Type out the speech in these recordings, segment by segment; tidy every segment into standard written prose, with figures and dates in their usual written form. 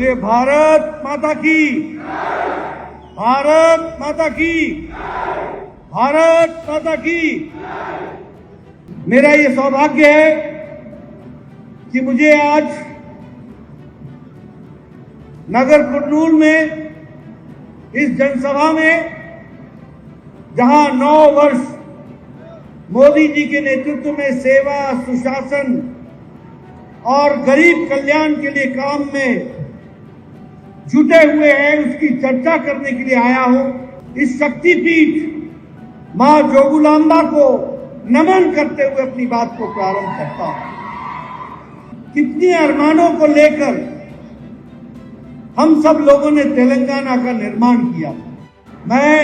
बोलिए भारत माता की, भारत माता की, भारत माता की। मेरा ये सौभाग्य है कि मुझे आज नगर कुर्नूल में इस जनसभा में, जहां 9 वर्ष मोदी जी के नेतृत्व में सेवा, सुशासन और गरीब कल्याण के लिए काम में जुटे हुए हैं, उसकी चर्चा करने के लिए आया हूं। इस शक्तिपीठ मां जोगुलांबा को नमन करते हुए अपनी बात को प्रारंभ करता हूं। कितने अरमानों को लेकर हम सब लोगों ने तेलंगाना का निर्माण किया। मैं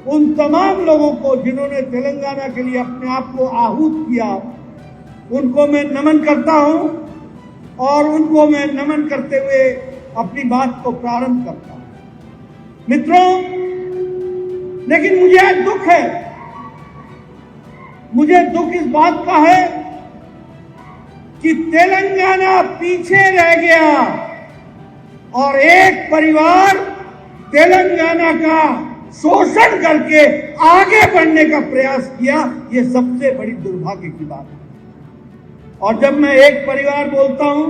उन तमाम लोगों को जिन्होंने तेलंगाना के लिए अपने आप को आहूत किया, उनको मैं नमन करता हूं और उनको मैं नमन करते हुए अपनी बात को प्रारंभ करता हूं। मित्रों, लेकिन मुझे आज दुख है, मुझे दुख इस बात का है कि तेलंगाना पीछे रह गया और एक परिवार तेलंगाना का शोषण करके आगे बढ़ने का प्रयास किया। ये सबसे बड़ी दुर्भाग्य की बात है। और जब मैं एक परिवार बोलता हूं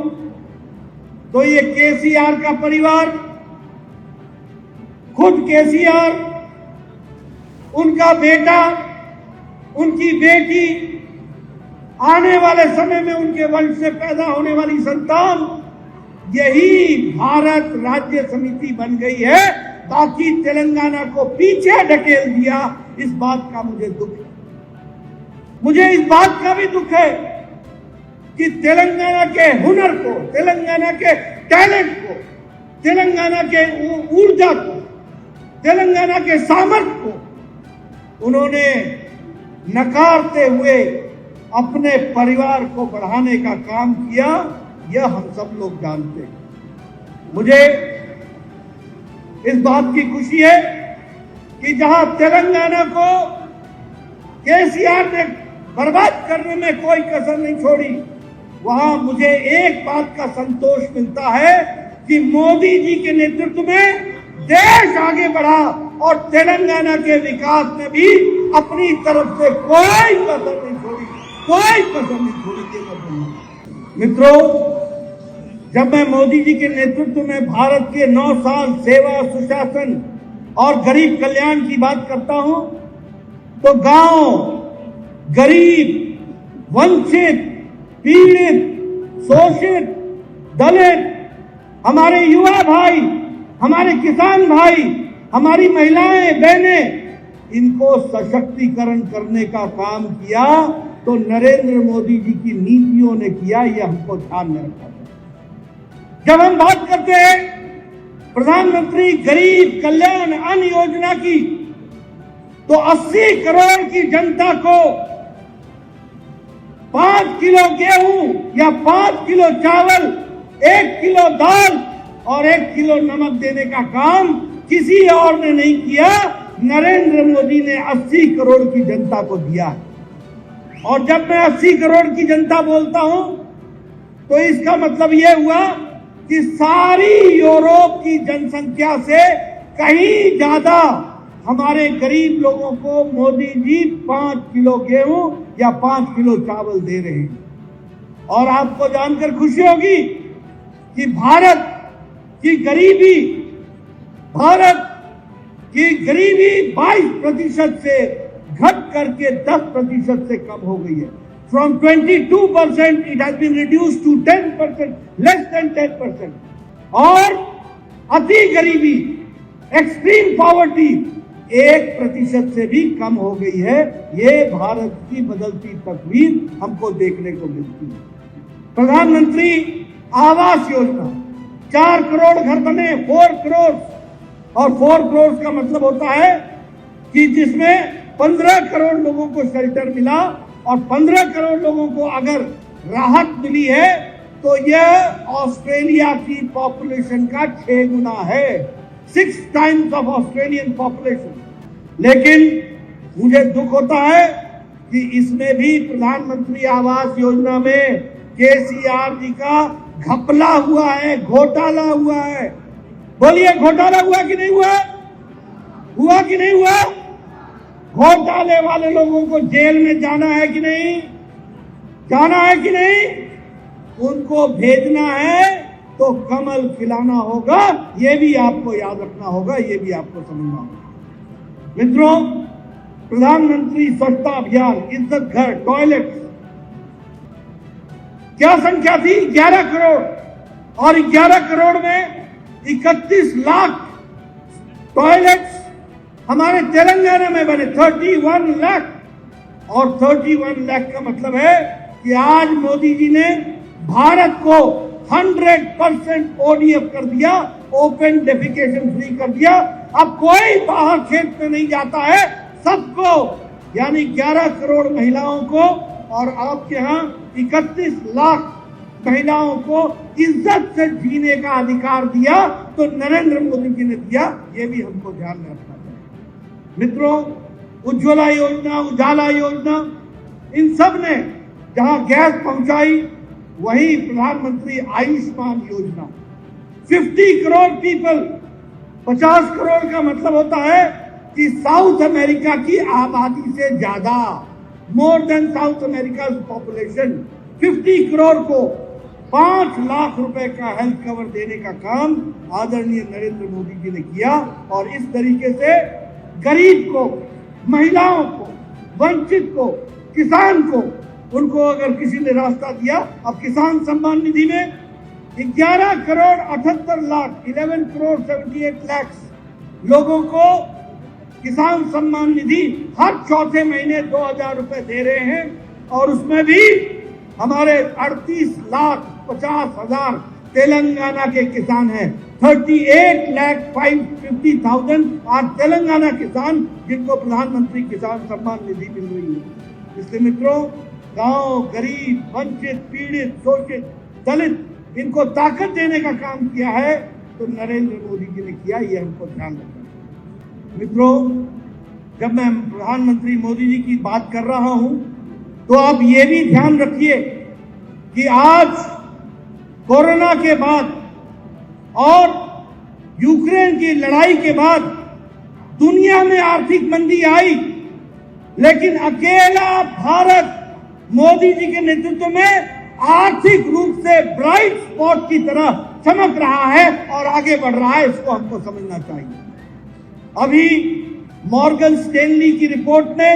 तो ये केसीआर का परिवार, खुद केसीआर, उनका बेटा, उनकी बेटी, आने वाले समय में उनके वंश से पैदा होने वाली संतान, यही भारत राज्य समिति बन गई है। बाकी तेलंगाना को पीछे ढकेल दिया। इस बात का मुझे दुख है। मुझे इस बात का भी दुख है कि तेलंगाना के हुनर को, तेलंगाना के टैलेंट को, तेलंगाना के ऊर्जा को, तेलंगाना के सामर्थ्य को उन्होंने नकारते हुए अपने परिवार को बढ़ाने का काम किया। यह हम सब लोग जानते हैं। मुझे इस बात की खुशी है कि जहां तेलंगाना को केसीआर ने बर्बाद करने में कोई कसर नहीं छोड़ी, वहां मुझे एक बात का संतोष मिलता है कि मोदी जी के नेतृत्व में देश आगे बढ़ा और तेलंगाना के विकास में भी अपनी तरफ से कोई कसर नहीं छोड़ी, कोई कसर नहीं छोड़ी। मित्रों, जब मैं मोदी जी के नेतृत्व में भारत के 9 साल सेवा, सुशासन और गरीब कल्याण की बात करता हूं तो गांव, गरीब, वंचित, पीड़ित, शोषित, दलित, हमारे युवा भाई, हमारे किसान भाई, हमारी महिलाएं, बहनें, इनको सशक्तिकरण करने का काम किया तो नरेंद्र मोदी जी की नीतियों ने किया। यह हमको ध्यान में रखा। जब हम बात करते हैं प्रधानमंत्री गरीब कल्याण अन्न योजना की, तो 80 करोड़ की जनता को 5 किलो गेहूं या 5 किलो चावल, 1 किलो दाल और 1 किलो नमक देने का काम किसी और ने नहीं किया। नरेंद्र मोदी ने 80 करोड़ की जनता को दिया। और जब मैं 80 करोड़ की जनता बोलता हूं तो इसका मतलब यह हुआ कि सारी यूरोप की जनसंख्या से कहीं ज्यादा हमारे गरीब लोगों को मोदी जी 5 किलो गेहूं या 5 किलो चावल दे रहे हैं। और आपको जानकर खुशी होगी कि भारत की गरीबी 22% से घट करके 10% से कम हो गई है। From 22% it has been reduced to 10%, less than 10%. और अति गरीबी, एक्सट्रीम पॉवर्टी 1% से भी कम हो गई है। ये भारत की बदलती तस्वीर हमको देखने को मिलती है। प्रधानमंत्री आवास योजना, 4 करोड़ घर बने, 4 करोड़, और 4 करोड़ का मतलब होता है कि जिसमें 15 करोड़ लोगों को शेल्टर मिला और 15 करोड़ लोगों को अगर राहत मिली है तो यह ऑस्ट्रेलिया की पॉपुलेशन का 6 गुना है, 6 टाइम्स ऑफ ऑस्ट्रेलियन पॉपुलेशन। लेकिन मुझे दुख होता है कि इसमें भी प्रधानमंत्री आवास योजना में केसीआर जी का घपला हुआ है, घोटाला हुआ है। बोलिए, घोटाला हुआ कि नहीं हुआ? हुआ कि नहीं हुआ? घोटाले वाले लोगों को जेल में जाना है कि नहीं? जाना है कि नहीं? उनको भेजना है तो कमल खिलाना होगा। ये भी आपको याद रखना होगा, ये भी आपको समझना होगा। मित्रों, प्रधानमंत्री स्वच्छता अभियान, इज्जत घर, टॉयलेट, क्या संख्या थी? 11 करोड़। और 11 करोड़ में 31 लाख टॉयलेट्स हमारे तेलंगाना में बने। 31 लाख। और 31 लाख का मतलब है कि आज मोदी जी ने भारत को 100% ODF कर दिया, ओपन डेफिकेशन फ्री कर दिया। अब कोई बाहर खेत में नहीं जाता है, सबको, यानी 11 करोड़ महिलाओं को और आपके यहाँ 31 लाख महिलाओं को इज्जत से जीने का अधिकार दिया। तो नरेंद्र मोदी जी ने दिया, ये भी हमको ध्यान में रखना चाहिए। मित्रों, उज्ज्वला योजना, उजाला योजना, इन सब ने जहां गैस पहुंचाई, वही प्रधानमंत्री आयुष्मान योजना, 50 करोड़ पीपल, 50 करोड़ का मतलब होता है कि साउथ अमेरिका की आबादी से ज्यादा, more than south America population, 50 crore को 5 लाख रुपए का हेल्थ कवर देने का काम आदरणीय नरेंद्र मोदी जी ने किया। और इस तरीके से गरीब को, महिलाओं को, वंचित को, किसान को, उनको अगर किसी ने रास्ता दिया। अब किसान सम्मान निधि में 11 करोड़ 78 लाख, 11 करोड़ 78 लाख लोगों को किसान सम्मान निधि हर चौथे महीने 2000 रुपए दे रहे हैं। और उसमें भी हमारे 38 लाख 50 हजार तेलंगाना के किसान हैं। 38 लाख 550,000 आज तेलंगाना किसान जिनको प्रधानमंत्री किसान सम्मान निधि मिल रही है। इसलिए मित्रों, गांव, गरीब, वंचित, पीड़ित, शोषित, दलित, इनको ताकत देने का काम किया है तो नरेंद्र मोदी जी ने किया, ये हमको ध्यान रखना है। मित्रों, जब मैं प्रधानमंत्री मोदी जी की बात कर रहा हूं तो आप ये भी ध्यान रखिए कि आज कोरोना के बाद और यूक्रेन की लड़ाई के बाद दुनिया में आर्थिक मंदी आई, लेकिन अकेला भारत मोदी जी के नेतृत्व में आर्थिक रूप से ब्राइट स्पॉट की तरह चमक रहा है और आगे बढ़ रहा है। इसको हमको समझना चाहिए। अभी मॉर्गन स्टैनली की रिपोर्ट ने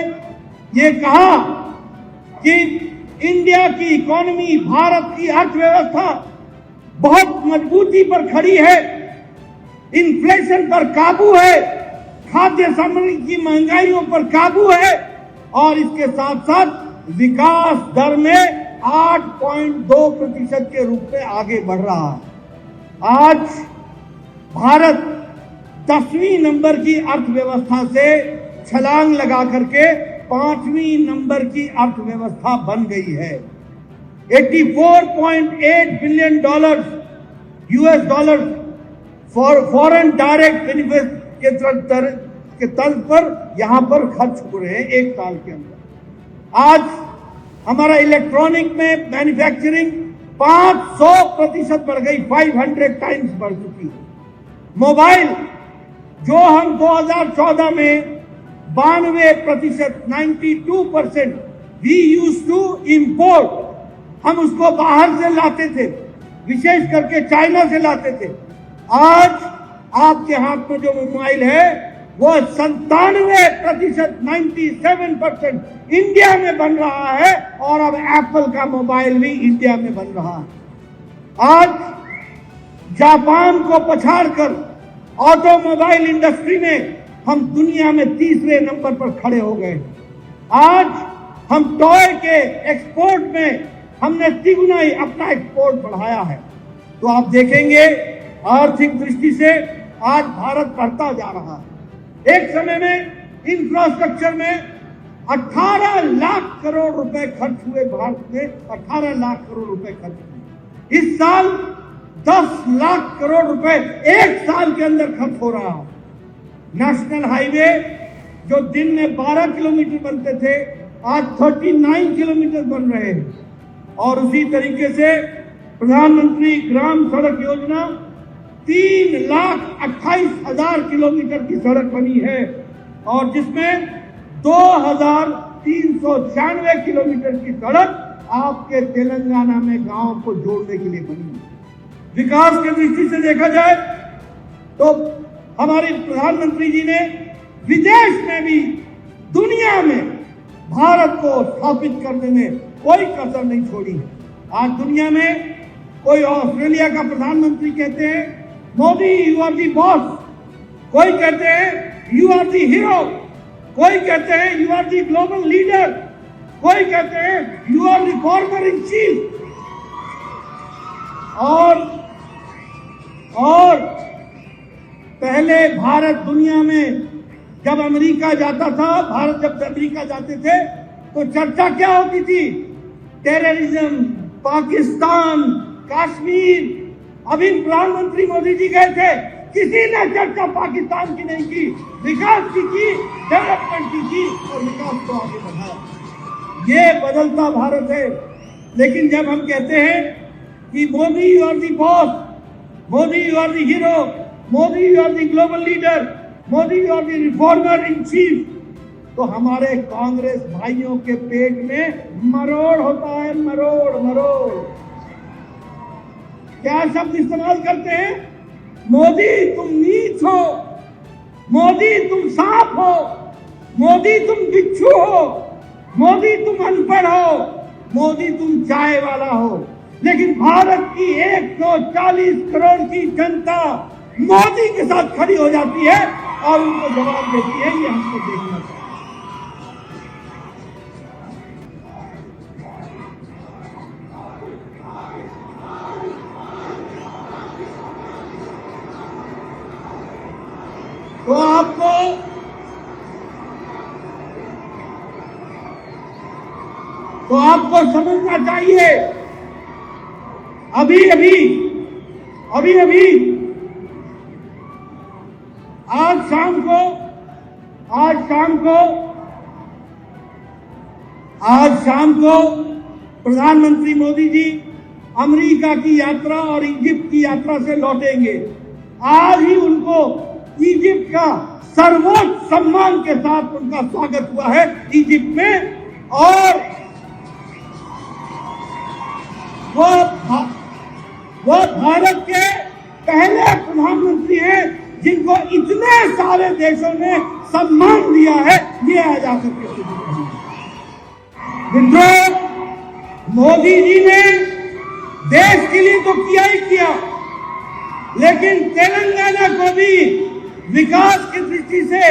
यह कहा कि इंडिया की इकोनॉमी, भारत की अर्थव्यवस्था बहुत मजबूती पर खड़ी है, इन्फ्लेशन पर काबू है, खाद्य सामग्री की महंगाइयों पर काबू है और इसके साथ साथ विकास दर में 8.2% के रूप में आगे बढ़ रहा है। आज भारत 10वीं नंबर की अर्थव्यवस्था से छलांग लगा करके 5वीं नंबर की अर्थव्यवस्था बन गई है। $84.8 billion US dollar foreign direct invest के तर्ज पर यहां पर खर्च हो रहे हैं एक साल के अंदर। आज हमारा इलेक्ट्रॉनिक में मैन्युफैक्चरिंग 500% बढ़ गई, 500 टाइम्स बढ़ चुकी है। मोबाइल जो हम 2014 में 92%, 92% वी यूज टू इम्पोर्ट, हम उसको बाहर से लाते थे, विशेष करके चाइना से लाते थे। आज आपके हाथ में जो मोबाइल है वो 97%, 97% इंडिया में बन रहा है और अब एप्पल का मोबाइल भी इंडिया में बन रहा है। आज जापान को पछाड़कर ऑटोमोबाइल इंडस्ट्री में हम दुनिया में 3रे नंबर पर खड़े हो गए। आज हम टॉय के एक्सपोर्ट में हमने तिगुना अपना एक्सपोर्ट बढ़ाया है। तो आप देखेंगे आर्थिक दृष्टि से आज भारत बढ़ता जा रहा है। एक समय में इंफ्रास्ट्रक्चर में 18 लाख करोड़ रुपए खर्च हुए, भारत में 18 लाख करोड़ रुपए खर्च हुए। इस साल 10 लाख करोड़ रुपए एक साल के अंदर खर्च हो रहा है। नेशनल हाईवे जो दिन में 12 किलोमीटर बनते थे आज 39 किलोमीटर बन रहे हैं। और उसी तरीके से प्रधानमंत्री ग्राम सड़क योजना 3,28,000 किलोमीटर की सड़क बनी है और जिसमें 2,396 किलोमीटर की सड़क आपके तेलंगाना में गांव को जोड़ने के लिए बनी है। विकास की दृष्टि से देखा जाए तो हमारे प्रधानमंत्री जी ने विदेश में भी दुनिया में भारत को स्थापित करने में कोई कसर नहीं छोड़ी। आज दुनिया में कोई ऑस्ट्रेलिया का प्रधानमंत्री कहते हैं Modi you are the boss, कोई कहते हैं यू आर दी हीरो, कोई कहते हैं you are the global leader, कोई कहते हैं you are reformer in chief. और पहले भारत दुनिया में जब अमेरिका जाता था, भारत जब अमेरिका जाते थे तो चर्चा क्या होती थी? टेररिज्म, पाकिस्तान, कश्मीर। अभी प्रधानमंत्री मोदी जी गए थे, किसी ने चर्चा पाकिस्तान की नहीं की, विकास की, डेवलपमेंट की और विकास को आगे बढ़ाया। ये बदलता भारत है। लेकिन जब हम कहते हैं कि Modi you are the boss, Modi you are the hero, Modi you are the global leader, Modi you are the reformer in chief, तो हमारे कांग्रेस भाइयों के पेट में मरोड़ होता है, मरोड़। क्या शब्द इस्तेमाल करते हैं? मोदी तुम नीच हो, मोदी तुम सांप हो, मोदी तुम बिच्छू हो, मोदी तुम अनपढ़ हो, मोदी तुम चाय वाला हो। लेकिन भारत की 140 करोड़ की जनता मोदी के साथ खड़ी हो जाती है और उनको जवाब देती है। ये हमको देखना चाहिए। तो आपको समझना चाहिए, अभी अभी आज शाम को प्रधानमंत्री मोदी जी अमेरिका की यात्रा और इजिप्ट की यात्रा से लौटेंगे। आज ही उनको इजिप्ट का सर्वोच्च सम्मान के साथ उनका स्वागत हुआ है इजिप्ट में। और वो भारत के पहले प्रधानमंत्री हैं जिनको इतने सारे देशों ने सम्मान दिया है। ये आज आकर के मित्रों, मोदी जी ने देश के लिए तो किया ही किया, लेकिन तेलंगाना को भी विकास की दृष्टि से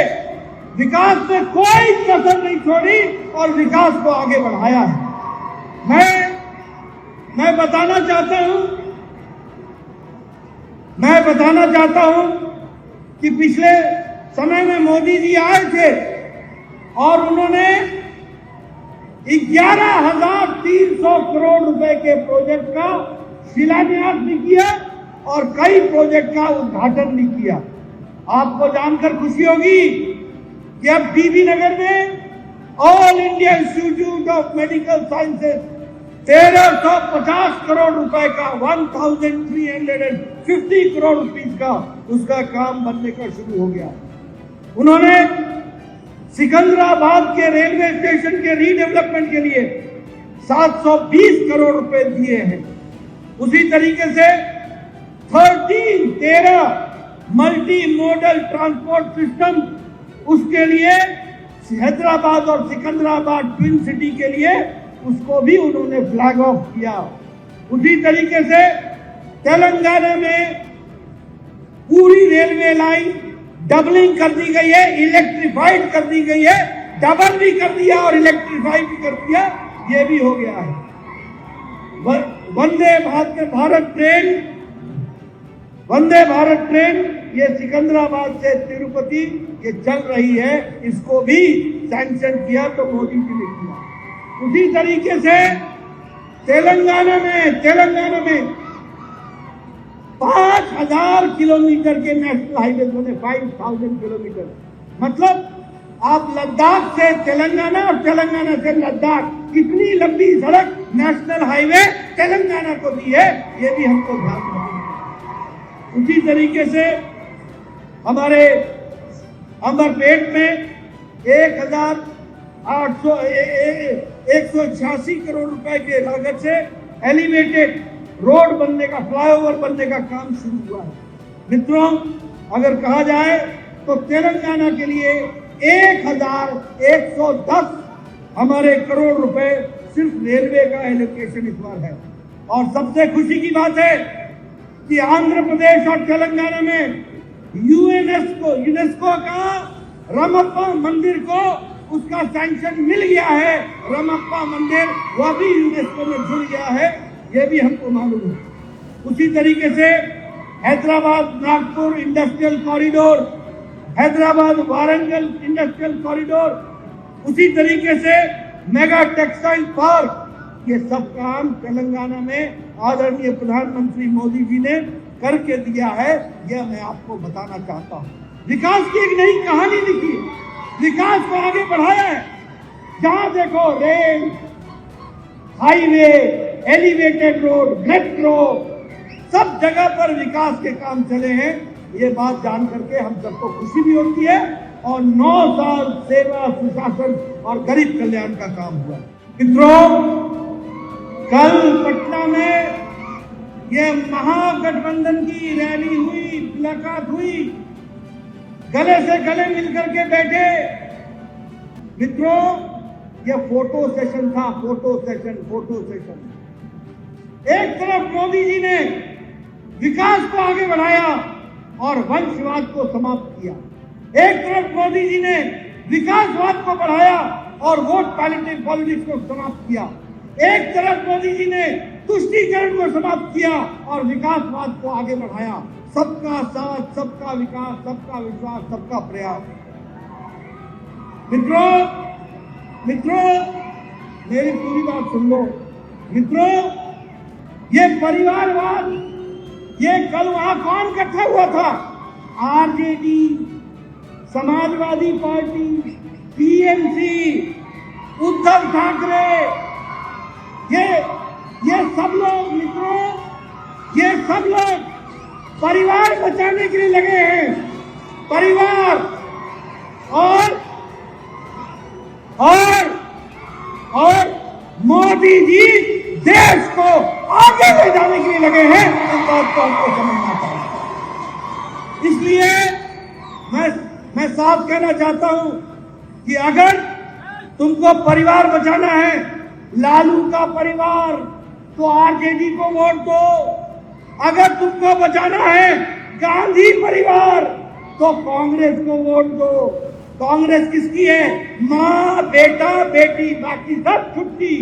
विकास में कोई कसर नहीं छोड़ी और विकास को आगे बढ़ाया है। मैं बताना चाहता हूं कि पिछले समय में मोदी जी आए थे और उन्होंने 11,300 करोड़ रुपए के प्रोजेक्ट का शिलान्यास भी किया और कई प्रोजेक्ट का उद्घाटन भी किया। आपको जानकर खुशी होगी कि अब बीबी नगर में all India institute of medical sciences 1,350 crore रुपए का 1,350 करोड़ रुपीस का उसका काम बनने का शुरू हो गया। उन्होंने सिकंदराबाद के रेलवे स्टेशन के रीडेवलपमेंट के लिए 720 करोड़ रुपए दिए हैं। उसी तरीके से 13 मल्टी मॉडल ट्रांसपोर्ट सिस्टम, उसके लिए हैदराबाद और सिकंदराबाद ट्विन सिटी के लिए उसको भी उन्होंने फ्लैग ऑफ किया। उसी तरीके से तेलंगाना में पूरी रेलवे लाइन डबलिंग कर दी गई है, इलेक्ट्रिफाइड कर दी गई है, डबल भी कर दिया और इलेक्ट्रिफाइड भी कर दिया, ये भी हो गया है। वंदे भारत ट्रेन ये सिकंदराबाद से तिरुपति ये चल रही है, इसको भी सैंक्शन किया तो मोदी जी ने किया। उसी तरीके से तेलंगाना में 5,000 किलोमीटर के नेशनल हाईवे बने, 5,000 किलोमीटर, मतलब आप लद्दाख से तेलंगाना और तेलंगाना से लद्दाख इतनी लंबी सड़क नेशनल हाईवे तेलंगाना को दी है, ये भी हमको ध्यान रखना। उसी तरीके से हमारे अंबरपेट में 1,186 करोड़ रुपए के लागत से एलिवेटेड रोड बनने का, फ्लाईओवर बनने का काम शुरू हुआ है। मित्रों, अगर कहा जाए तो तेलंगाना के लिए 1,110 हमारे करोड़ रुपए सिर्फ रेलवे का एलोकेशन इस बार है। और सबसे खुशी की बात है कि आंध्र प्रदेश और तेलंगाना में यूनेस्को का रमप्पा मंदिर को उसका सैंक्शन मिल गया है। रमप्पा मंदिर वह भी यूनेस्को में जुड़ गया है, यह भी हमको मालूम है। उसी तरीके से Hyderabad Nagpur industrial corridor, Hyderabad Warangal industrial corridor, उसी तरीके से मेगा टेक्सटाइल पार्क, ये सब काम तेलंगाना में आदरणीय प्रधानमंत्री मोदी जी ने करके दिया है। यह मैं आपको बताना चाहता हूँ। विकास की एक नई कहानी लिखी, विकास को आगे बढ़ाया है। जहां देखो rail, highway, elevated road, metro, सब जगह पर विकास के काम चले हैं। ये बात जान करके हम सबको खुशी भी होती है और 9 साल सेवा, सुशासन और गरीब कल्याण का काम हुआ। मित्रों, कल पटना में ये महागठबंधन की रैली हुई, मुलाकात हुई, गले से गले मिलकर के बैठे। मित्रों, ये फोटो सेशन था, फोटो सेशन। एक तरफ मोदी जी ने विकास को आगे बढ़ाया और वंशवाद को समाप्त किया, एक तरफ मोदी जी ने विकासवाद को बढ़ाया और वोट पॉलिटिक्स को समाप्त किया, एक तरफ मोदी जी ने तुष्टीकरण को समाप्त किया और विकासवाद को आगे बढ़ाया। सबका साथ, सबका विकास, सबका विश्वास, सबका प्रयास। मित्रों, मेरी पूरी बात सुन लो। मित्रों, ये परिवारवाद, ये कल वहां कौन इकट्ठा हुआ था? RJD, Samajwadi party, TMC, Uddhav Thackeray, ये सब लोग, मित्रों, ये सब लोग परिवार बचाने के लिए लगे हैं। परिवार और मोदी जी देश को आगे ले जाने के लिए लगे हैं। इस बात को हमको समझना चाहिए। इसलिए मैं साफ कहना चाहता हूं कि अगर तुमको परिवार बचाना है, लालू का परिवार, तो आरजेडी को वोट दो। अगर तुमको बचाना है गांधी परिवार, तो कांग्रेस को वोट दो। कांग्रेस किसकी है? माँ, बेटा, बेटी, बाकी सब छुट्टी,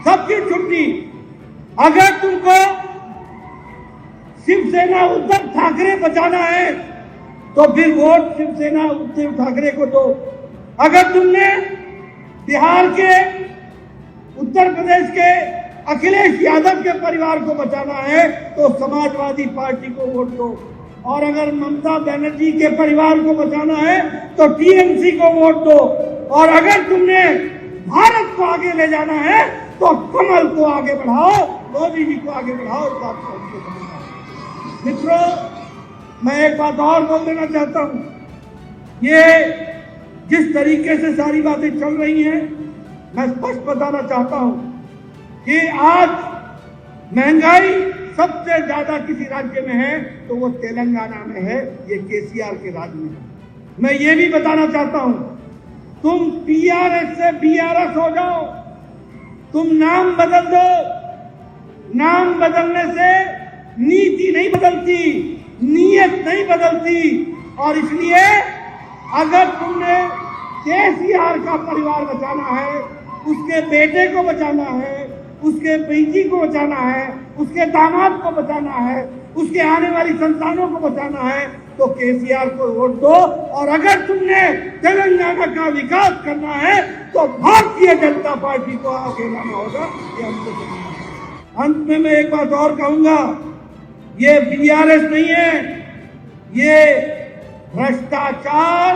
सबकी छुट्टी। अगर तुमको शिवसेना उद्धव ठाकरे बचाना है, तो फिर वोट शिवसेना उद्धव ठाकरे को दो। अगर तुमने बिहार के, उत्तर प्रदेश के अखिलेश यादव के परिवार को बचाना है, तो समाजवादी पार्टी को वोट दो। और अगर ममता बनर्जी के परिवार को बचाना है, तो टीएमसी को वोट दो। और अगर तुमने भारत को आगे ले जाना है, तो कमल को आगे बढ़ाओ, मोदी जी को आगे बढ़ाओ। इस बात को हमको समझना है। मित्रों, मैं एक बात और बोल देना चाहता हूं। ये जिस तरीके से सारी बातें चल रही हैं, मैं स्पष्ट बताना चाहता हूं कि आज महंगाई सबसे ज्यादा किसी राज्य में है तो वो तेलंगाना में है, ये केसीआर के राज्य में है। मैं ये भी बताना चाहता हूं, तुम टीआरएस से बीआरएस हो जाओ, तुम नाम बदल दो। नाम बदलने से नीति नहीं बदलती, नीयत नहीं बदलती। और इसलिए अगर तुमने केसीआर का परिवार बचाना है, उसके बेटे को बचाना है, उसके बेटी को बचाना है, उसके दामाद को बचाना है, उसके आने वाली संतानों को बचाना है, तो केसीआर को वोट दो। और अगर तुमने तेलंगाना का विकास करना है, तो भारतीय जनता पार्टी को आगे लाना होगा। ये हमको समझना है। अंत में मैं एक बात और कहूंगा, ये बीआरएस नहीं है, ये भ्रष्टाचार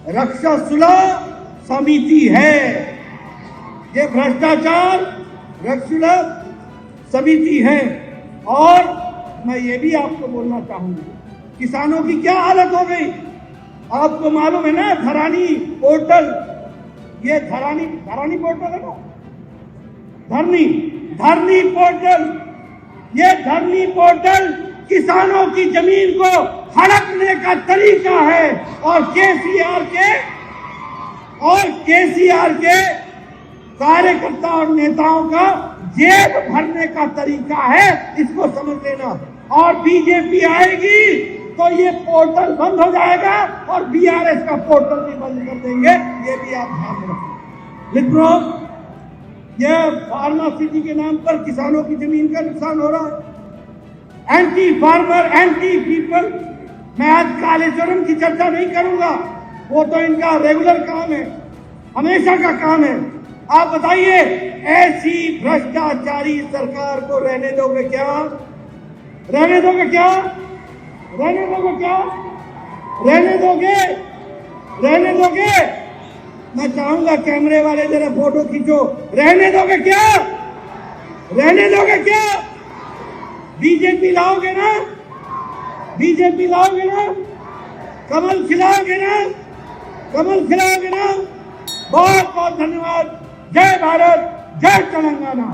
रक्षा सुलह समिति है। ये भ्रष्टाचार रक्षा समिति है। और मैं ये भी आपको बोलना चाहूंगा, किसानों की क्या हालत हो गई आपको मालूम है ना। धरानी पोर्टल, ये धरानी पोर्टल है ना, धरनी पोर्टल, ये धरनी पोर्टल किसानों की जमीन को हड़पने का तरीका है। और केसीआर के कार्यकर्ता और नेताओं का जेब भरने का तरीका है, इसको समझ लेना। और बीजेपी आएगी तो ये पोर्टल बंद हो जाएगा और बीआरएस का पोर्टल भी बंद कर देंगे, ये भी आप ध्यान रखें। मित्रों, यह फार्मा सिटी के नाम पर किसानों की जमीन का नुकसान हो रहा है। Anti farmer, anti people. मैं आज कालेश्वरम की चर्चा नहीं करूंगा, वो तो इनका रेगुलर काम है, हमेशा का काम है। आप बताइए, ऐसी भ्रष्टाचारी सरकार को रहने दोगे क्या? रहने दोगे क्या? रहने दोगे क्या? रहने दोगे? रहने दोगे? मैं चाहूंगा कैमरे वाले जरा फोटो खींचो। रहने दोगे क्या? रहने दोगे क्या? बीजेपी लाओगे ना? बीजेपी लाओगे ना? कमल खिलाओगे ना? कमल खिलाओगे ना? बहुत बहुत धन्यवाद। जय भारत, जय तेलंगाना।